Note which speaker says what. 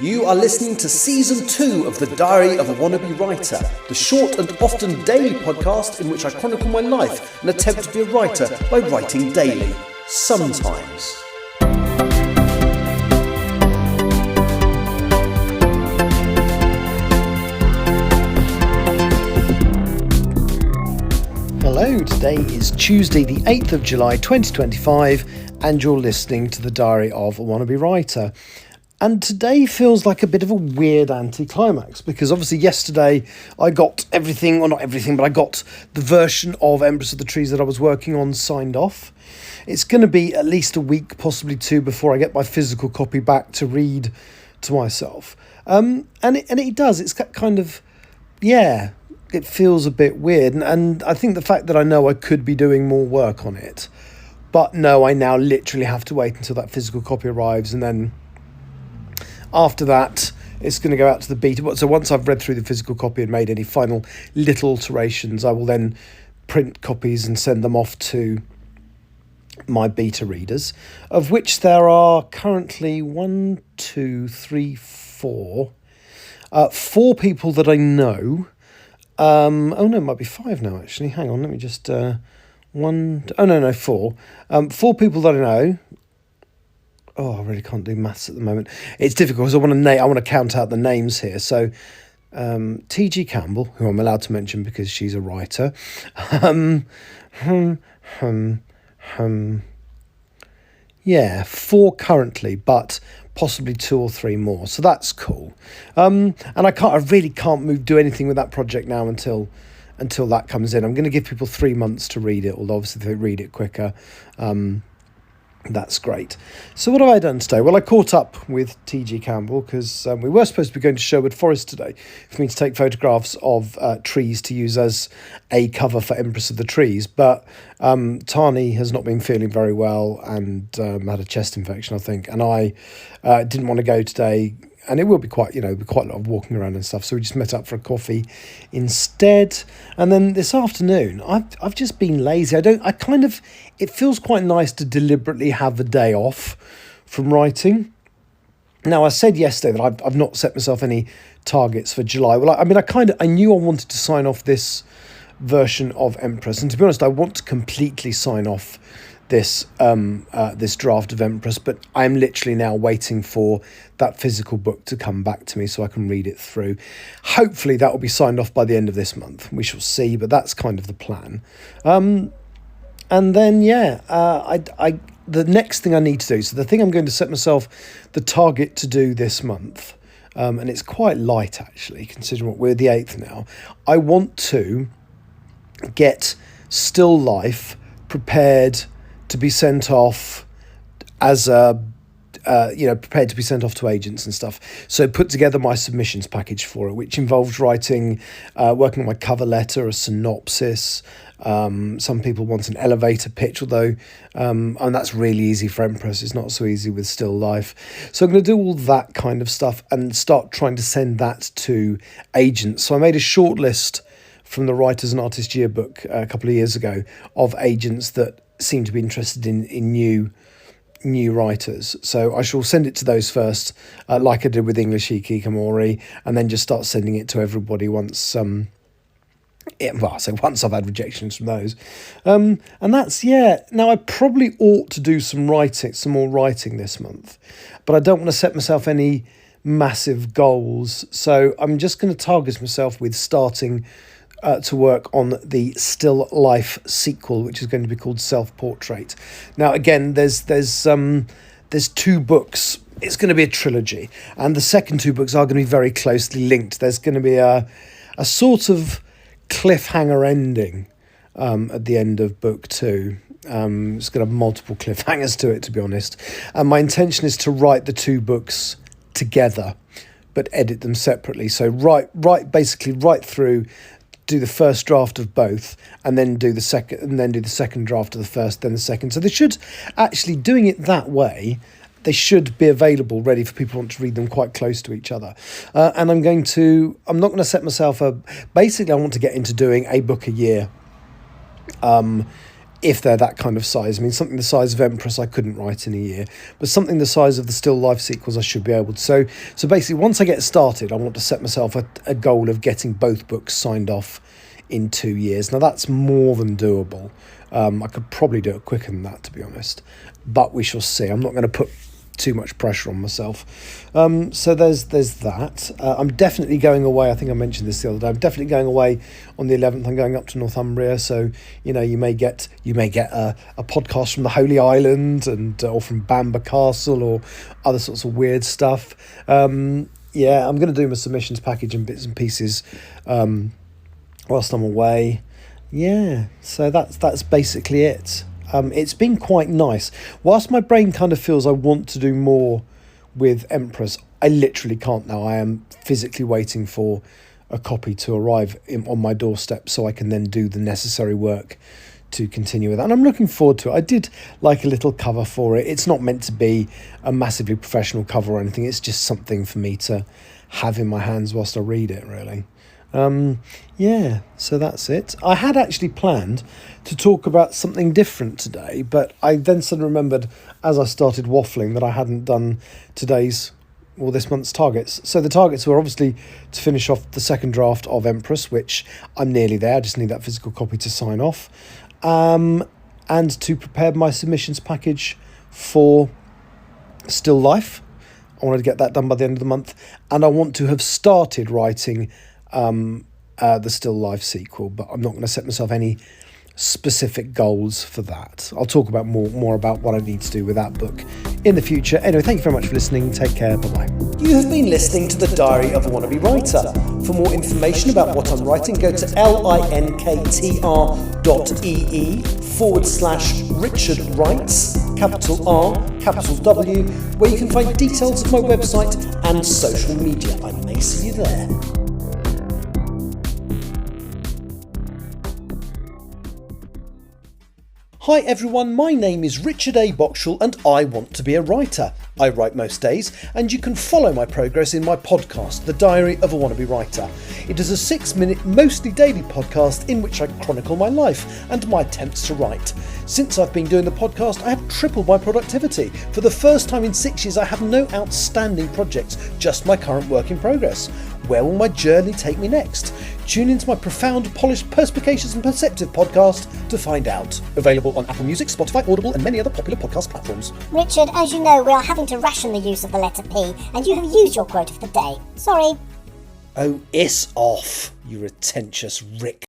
Speaker 1: You are listening to Season 2 of The Diary of a Wannabe Writer, the short and often daily podcast in which I chronicle my life and attempt to be a writer by writing daily. Sometimes. Hello, today is Tuesday the 8th of July 2025 and you're listening to The Diary of a Wannabe Writer. And today feels like a bit of a weird anticlimax because obviously yesterday I got everything, or not everything, but I got the version of Empress of the Trees that I was working on signed off. It's going to be at least a week, possibly two, before I get my physical copy back to read to myself. And it does, it's kind of, yeah, it feels a bit weird. And I think the fact that I know I could be doing more work on it, but no, I now literally have to wait until that physical copy arrives, and then after that, it's going to go out to the beta. So once I've read through the physical copy and made any final little alterations, I will then print copies and send them off to my beta readers, of which there are currently four people that I know. Oh no, it might be five now actually. Hang on, let me just four. Four people that I know. Oh, I really can't do maths at the moment. It's difficult because I want to count out the names here. So, T.G. Campbell, who I'm allowed to mention because she's a writer. Yeah, four currently, but possibly two or three more. So that's cool. And I really can't do anything with that project now until that comes in. I'm going to give people 3 months to read it, although obviously they read it quicker. That's great. So what have I done today? Well, I caught up with T.G. Campbell because we were supposed to be going to Sherwood Forest today for me to take photographs of trees to use as a cover for Empress of the Trees. But Tani has not been feeling very well and had a chest infection, I think. And I didn't want to go today. And it will be quite a lot of walking around and stuff. So we just met up for a coffee instead. And then this afternoon, I've just been lazy. It feels quite nice to deliberately have a day off from writing. Now, I said yesterday that I've not set myself any targets for July. Well, I knew I wanted to sign off this version of Empress. And to be honest, I want to completely sign off this draft of Empress, but I'm literally now waiting for that physical book to come back to me so I can read it through. Hopefully that will be signed off by the end of this month. We shall see, but that's kind of the plan. And then the next thing I need to do, so the thing I'm going to set myself the target to do this month, and it's quite light actually, considering we're the 8th now. I want to get Still Life prepared to be sent off as prepared to be sent off to agents and stuff. So put together my submissions package for it, which involves working on my cover letter, a synopsis. Some people want an elevator pitch, although, and that's really easy for Empress. It's not so easy with Still Life. So I'm going to do all that kind of stuff and start trying to send that to agents. So I made a short list from the Writers and Artists Yearbook a couple of years ago of agents that seem to be interested in new writers. So I shall send it to those first, like I did with English Hikikomori, and then just start sending it to everybody once I've had rejections from those. And that's, now I probably ought to do some more writing this month, but I don't want to set myself any massive goals. So I'm just going to target myself with starting to work on the Still Life sequel, which is going to be called Self-Portrait. Now, again, there's two books. It's going to be a trilogy, and the second two books are going to be very closely linked. There's going to be a sort of cliffhanger ending at the end of book 2. It's going to have multiple cliffhangers to it, to be honest. And my intention is to write the two books together, but edit them separately. So write through, do the first draft of both, and then do the second draft of the first, then the second. So they should actually, doing it that way, they should be available, ready for people who want to read them quite close to each other. And I'm not going to set myself basically I want to get into doing a book a year if they're that kind of size. I mean, something the size of Empress I couldn't write in a year, but something the size of the Still Life sequels I should be able to. So basically, once I get started, I want to set myself a goal of getting both books signed off in 2 years. Now, that's more than doable. I could probably do it quicker than that, to be honest, but we shall see. I'm not going to put too much pressure on myself. So there's that. I'm definitely going away. I think I mentioned this the other day. I'm definitely going away on the 11th. I'm going up to Northumbria. So, you know, you may get a podcast from the Holy Island or from Bamber Castle or other sorts of weird stuff. Yeah, I'm going to do my submissions package in bits and pieces whilst I'm away. Yeah, so that's basically it. It's been quite nice. Whilst my brain kind of feels I want to do more with Empress, I literally can't now. I am physically waiting for a copy to arrive on my doorstep so I can then do the necessary work to continue with that. And I'm looking forward to it. I did like a little cover for it. It's not meant to be a massively professional cover or anything. It's just something for me to have in my hands whilst I read it, really. Yeah, so that's it. I had actually planned to talk about something different today, but I then suddenly remembered as I started waffling that I hadn't done this month's targets. So the targets were obviously to finish off the second draft of Empress, which I'm nearly there. I just need that physical copy to sign off. And to prepare my submissions package for Still Life. I wanted to get that done by the end of the month, and I want to have started writing the Still Life sequel, but I'm not going to set myself any specific goals for that. I'll talk about more about what I need to do with that book in the future. Anyway, thank you very much for listening. Take care. Bye-bye.
Speaker 2: You have been listening to The Diary of a Wannabe Writer. For more information about what I'm writing, go to linktr.ee/Richard Writes, capital R, capital W, where you can find details of my website and social media. I may see you there. Hi everyone, my name is Richard A. Boxall and I want to be a writer. I write most days, and you can follow my progress in my podcast, The Diary of a Wannabe Writer. It is a 6-minute, mostly daily podcast in which I chronicle my life and my attempts to write. Since I've been doing the podcast, I have tripled my productivity. For the first time in 6 years, I have no outstanding projects, just my current work in progress. Where will my journey take me next? Tune into my profound, polished, perspicacious and perceptive podcast to find out. Available on Apple Music, Spotify, Audible and many other popular podcast platforms.
Speaker 3: Richard, as you know, we are having to ration the use of the letter P, and you have used your quota for the day. Sorry.
Speaker 2: Oh, it's off, you pretentious Rick.